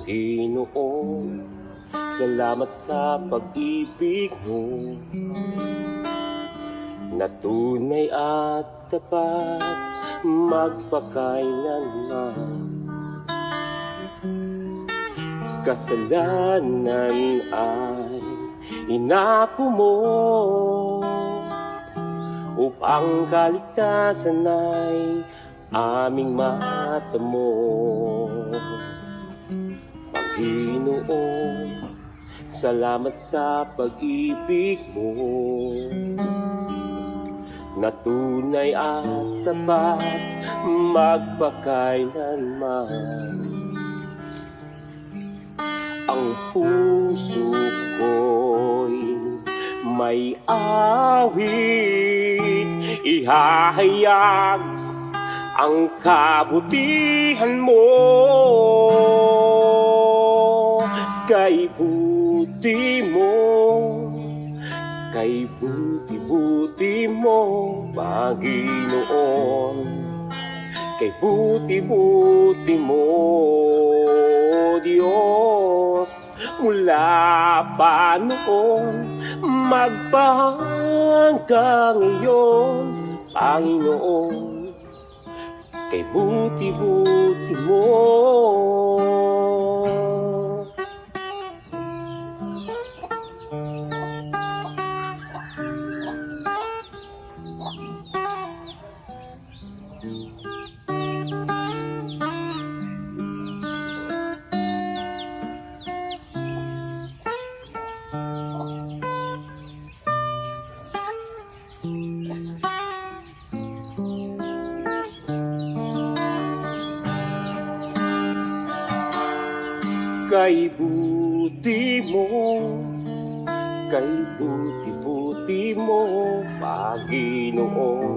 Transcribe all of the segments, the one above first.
Panginoon, salamat sa pag-ibig mo na tunay at tapat magpakailanman. Kasalanan ay inako mo upang kaligtasan ay aming matamo. Panginoon, salamat sa pag-ibig mo na tunay at tapat magpakailanman. Ang puso ko'y may awit, ihahayag ang kabutihan mo. Kay buti mo, kay buti-buti mo, Panginoon. Kay buti-buti mo, Diyos. Mula pa noon, magpahanggang ngayon, Panginoon. Kay buti-buti mo. Kay buti mo, kay buti-buti mo, Panginoon.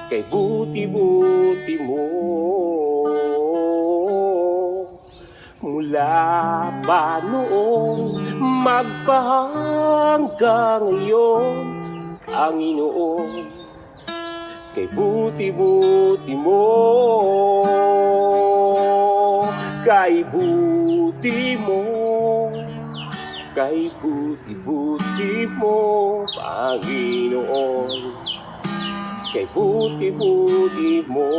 Kay buti-buti mo, mula pa noon, magpahanggang ngayon, Panginoon. Kay buti-buti mo, kay buti mo, kay buti-buti mo, Panginoon. Kay buti-buti mo,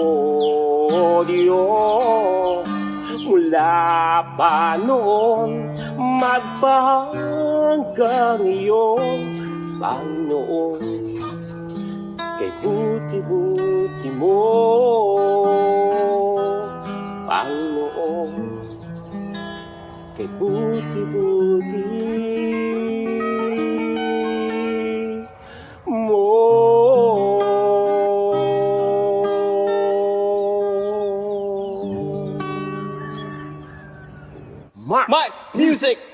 Diyos. Mula pa noon, magpahanggang ngayon, Panginoon. Kay buti-buti mo, Panginoon. Kay buti-buti mo. Mark Music!